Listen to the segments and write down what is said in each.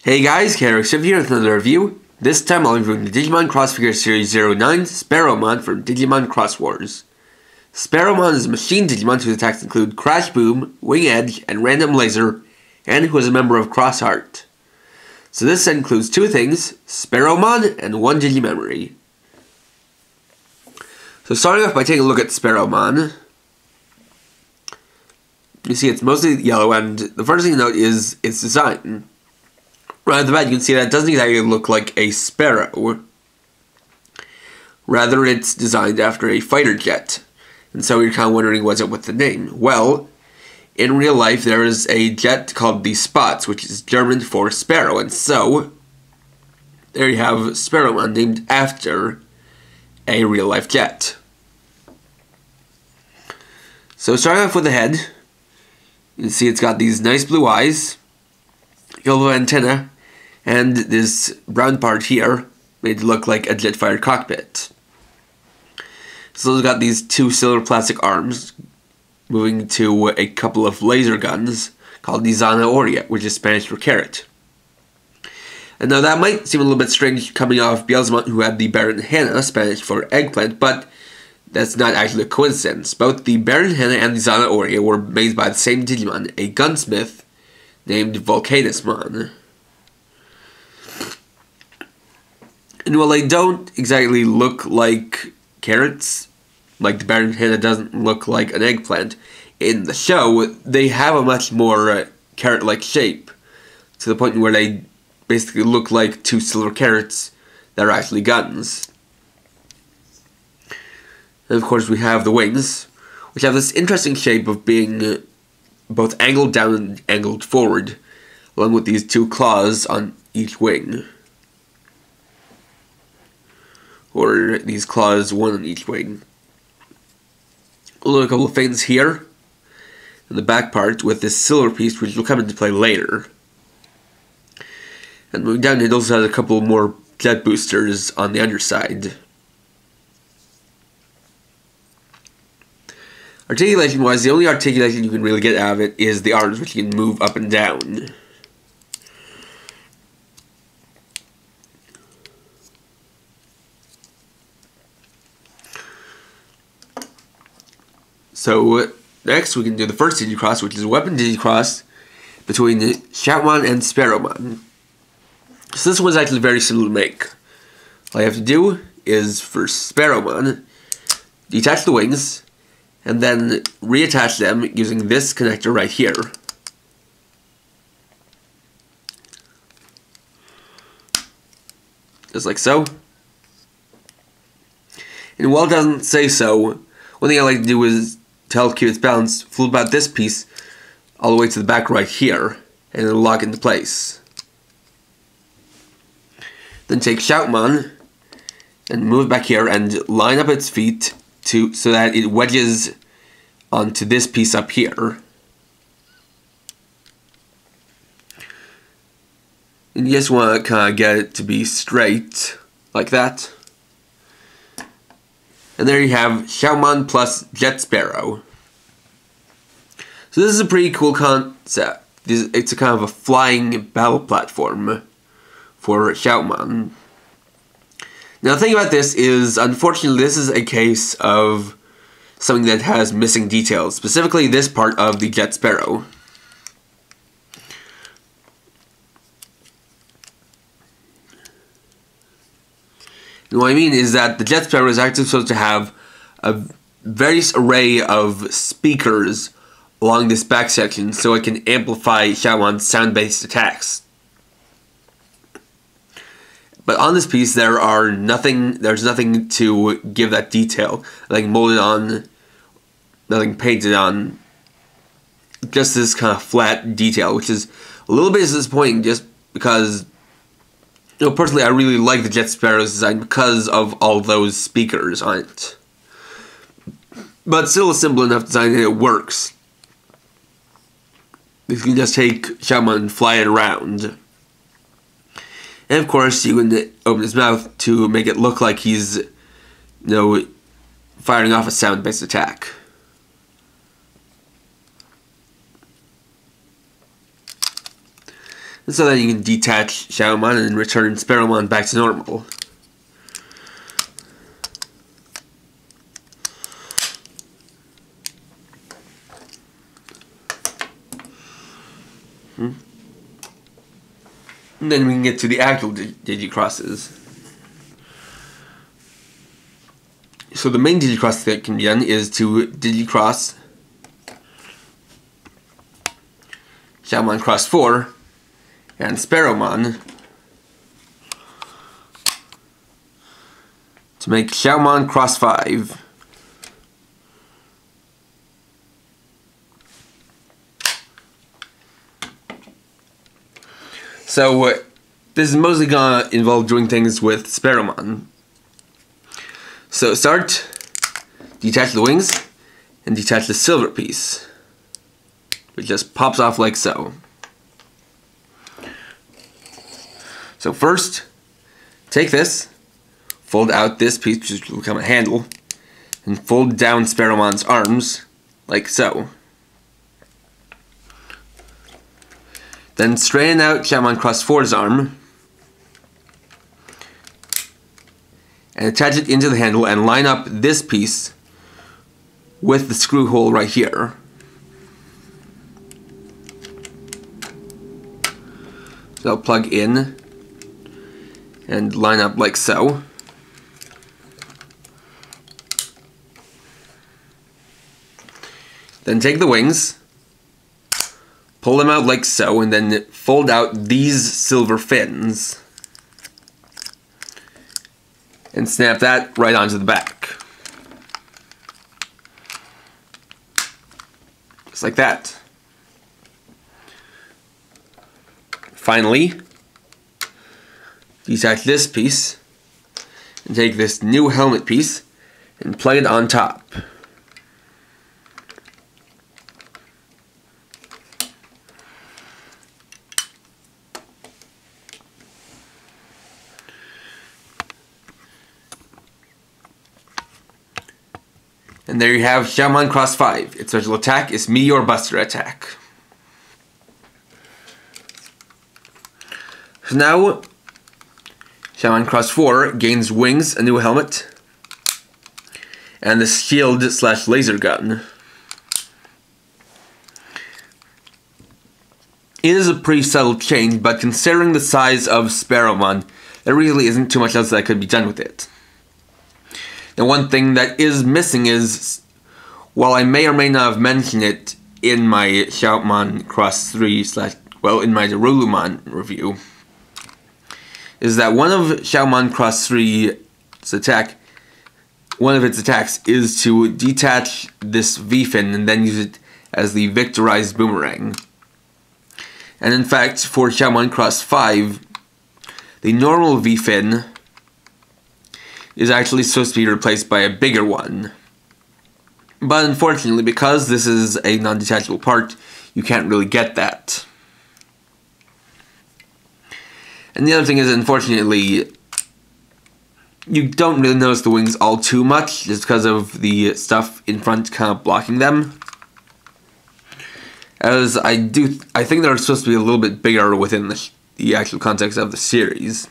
Hey guys, Xros here with another review. This time I'll be reviewing the Digimon Cross Figure Series 09 Sparrowmon from Digimon Cross Wars. Sparrowmon is a machine Digimon whose attacks include Crash Boom, Wing Edge, and Random Laser, and who is a member of Cross Heart. So this set includes two things, Sparrowmon and one Digimemory. So starting off by taking a look at Sparrowmon, you see it's mostly yellow, and the first thing to note is its design. Right off the bat, you can see that it doesn't exactly look like a sparrow. Rather, it's designed after a fighter jet. And so you're kind of wondering what's up with the name. Well, in real life, there is a jet called the Spots, which is German for sparrow. And so, there you have Sparrowmon named after a real-life jet. So starting off with the head, you can see it's got these nice blue eyes, yellow antenna, and this brown part here made to look like a jet-fired cockpit. So it's got these two silver plastic arms moving to a couple of laser guns called the Zanahoria, which is Spanish for carrot. And now that might seem a little bit strange coming off Ballistamon, who had the Baron Hanna, Spanish for eggplant, but that's not actually a coincidence. Both the Baron Hanna and the Zanahoria were made by the same Digimon, a gunsmith named Volcanismon. And while they don't exactly look like carrots, like the Baron Hanna doesn't look like an eggplant, in the show, they have a much more carrot-like shape, to the point where they basically look like two silver carrots that are actually guns. And of course we have the wings, which have this interesting shape of being both angled down and angled forward, along with these two claws on each wing. Or these claws, one on each wing. A couple of things here in the back part with this silver piece, which will come into play later. And moving down, it also has a couple more jet boosters on the underside. Articulation wise, the only articulation you can really get out of it is the arms, which you can move up and down. So next we can do the first DigiXros, which is a weapon DigiXros between Shoutmon and Sparrowmon. So this one's actually very simple to make. All you have to do is, for Sparrowmon, detach the wings, and then reattach them using this connector right here. Just like so. And while it doesn't say so, one thing I like to do is, to help keep its balance, flip out this piece all the way to the back right here, and it'll lock into place. Then take Shoutmon and move it back here and line up its feet so that it wedges onto this piece up here. And you just want to kind of get it to be straight, like that. And there you have Shoutmon plus Jet Sparrow. So this is a pretty cool concept. It's a kind of a flying battle platform for Shoutmon. Now the thing about this is, unfortunately, this is a case of something that has missing details. Specifically this part of the Jet Sparrow. And what I mean is that the Jet Sparrow is actually supposed to have a various array of speakers along this back section so it can amplify Shoutmon's sound-based attacks. But on this piece there's nothing to give that detail. Nothing molded on, nothing painted on. Just this kind of flat detail, which is a little bit disappointing just because, you know, personally, I really like the Jet Sparrow's design because of all those speakers on it. But still a simple enough design that it works. You can just take Shoutmon and fly it around. And of course, you can open his mouth to make it look like he's, you know, firing off a sound-based attack. And so then you can detach Shoutmon and return Sparrowmon back to normal. And then we can get to the actual DigiXroses. So the main DigiXros that can be done is to DigiXros Shoutmon X4 and Sparrowmon to make Shoutmon X5. So this is mostly gonna involve doing things with Sparrowmon. So start, detach the wings, and detach the silver piece. It just pops off like so. So first, take this, fold out this piece, which will become a handle, and fold down Sparrowmon's arms, like so. Then straighten out Shoutmon X4's arm, and attach it into the handle and line up this piece with the screw hole right here. So I'll plug in and line up like so. Then take the wings, pull them out like so, and then fold out these silver fins. And snap that right onto the back. Just like that. Finally, detach this piece and take this new helmet piece and plug it on top. And there you have Shoutmon X5. Its special attack is Meteor Buster attack. So now, Shoutmon X4 gains wings, a new helmet, and the shield/laser gun. It is a pretty subtle change, but considering the size of Sparrowmon, there really isn't too much else that could be done with it. The one thing that is missing is, while I may or may not have mentioned it in my Shoutmon X3 in my Dorulumon review, is that one of Shoutmon X3's one of its attacks is to detach this V-fin and then use it as the Victorized Boomerang. And in fact, for Shoutmon X5, the normal V-fin is actually supposed to be replaced by a bigger one. But unfortunately, because this is a non-detachable part, you can't really get that. And the other thing is, unfortunately, you don't really notice the wings all too much, just because of the stuff in front kind of blocking them. As I think they're supposed to be a little bit bigger within the actual context of the series.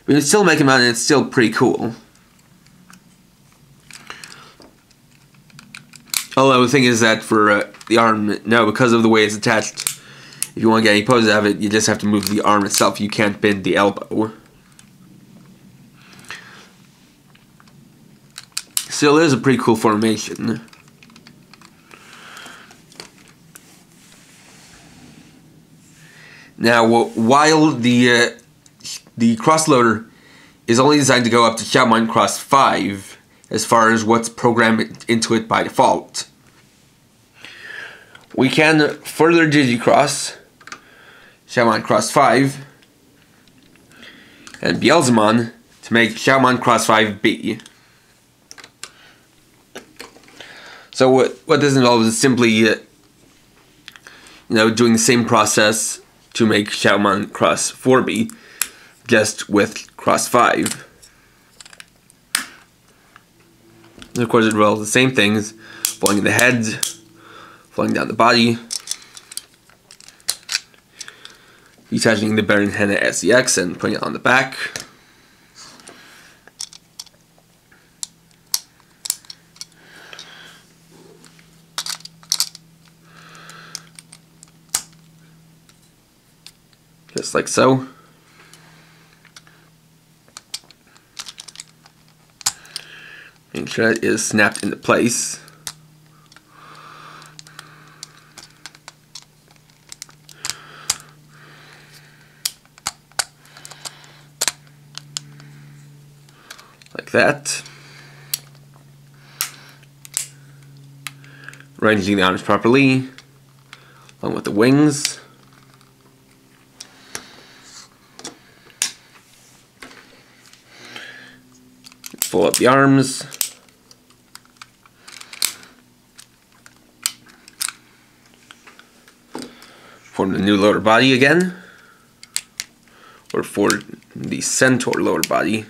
But you still make them out and it's still pretty cool. Although the thing is that for the arm, now because of the way it's attached, if you want to get any poses out of it, you just have to move the arm itself. You can't bend the elbow. Still, it is a pretty cool formation. Now, while the crossloader is only designed to go up to Shoutmon X5 as far as what's programmed into it by default, we can further DigiXros Shoutmon X5 and Ballistamon to make Shoutmon X5B. So what this involves is simply doing the same process to make Shoutmon X4B, just with X5. And of course it involves the same things, flowing in the head, flowing down the body, Detaching the Baron Henna SEX and putting it on the back. Just like so. Make sure it is snapped into place. Like that. Arranging the arms properly, along with the wings. Fold up the arms. Form the new lower body again. Or for the centaur lower body.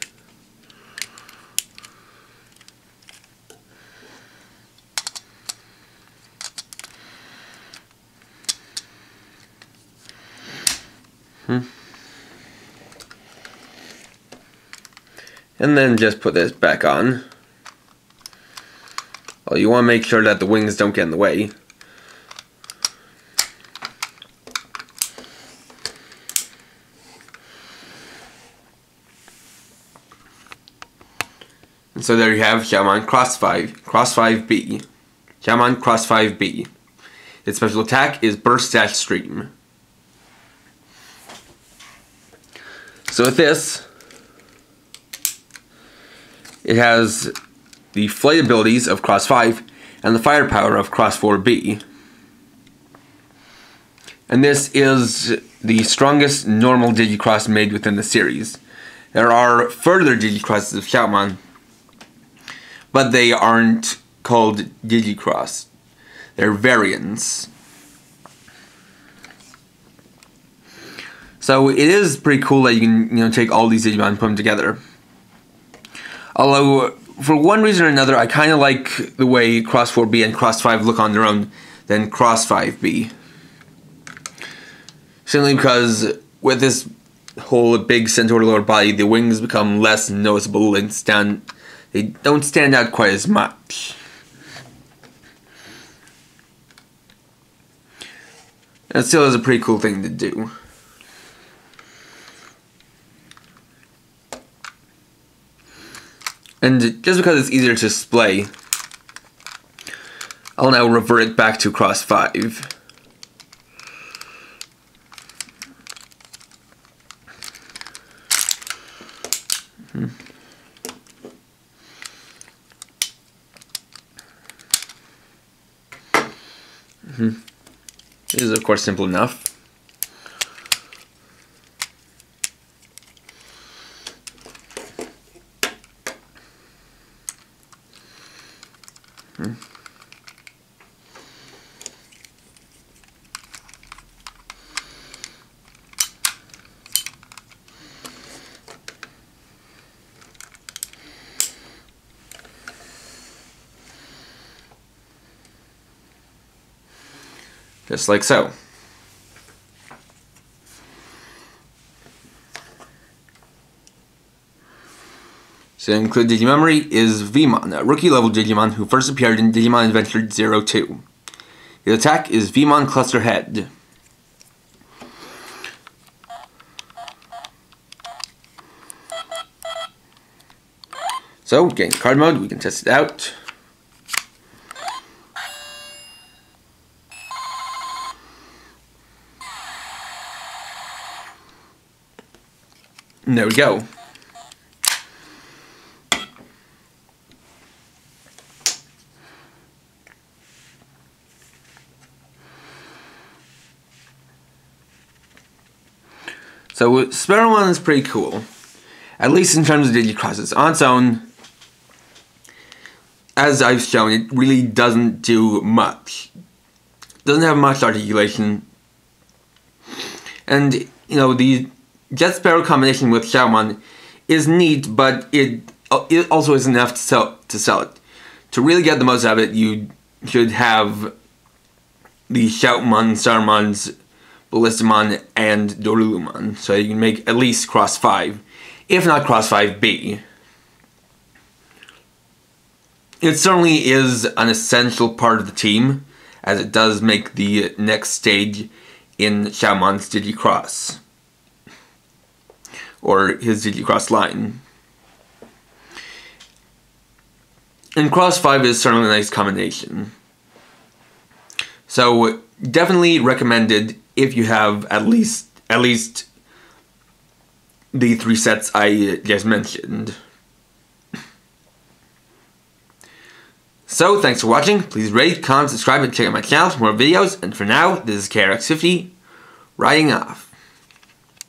And then just put this back on. Well, you want to make sure that the wings don't get in the way. And so there you have Shoutmon X5B. Shoutmon X5B. Its special attack is Burst-Stream. So with this, it has the flight abilities of X5 and the firepower of X4B. And this is the strongest normal DigiXros made within the series. There are further DigiXroses of Shoutmon, but they aren't called DigiXros. They're variants. So it is pretty cool that you can take all these Digimon and put them together. Although, for one reason or another, I kind of like the way X4B and X5 look on their own than X5B. Simply because with this whole big centaur lower body, the wings become less noticeable and they don't stand out quite as much. And it still is a pretty cool thing to do. And just because it's easier to display, I'll now revert it back to X5. This is of course simple enough. Just like so. So included Digimemory is Vmon, a rookie level Digimon who first appeared in Digimon Adventure 02. His attack is Vmon Cluster Head. So, getting card mode, we can test it out. And there we go. So Sparrowmon is pretty cool, at least in terms of DigiXroses. On its own, as I've shown, it really doesn't do much. Doesn't have much articulation, and the Jet Sparrow combination with Shoutmon is neat, but it also isn't enough to sell it. To really get the most out of it, you should have the Shoutmon Starmons Ballistamon, and Dorulumon. So you can make at least Cross 5, if not Cross 5B. It certainly is an essential part of the team, as it does make the next stage in Shoutmon's DigiXros, or his DigiXros line. And Cross 5 is certainly a nice combination. So definitely recommended if you have at least the 3 sets I just mentioned. So, thanks for watching. Please rate, comment, subscribe, and check out my channel for more videos. And for now, this is KRX50, writing off.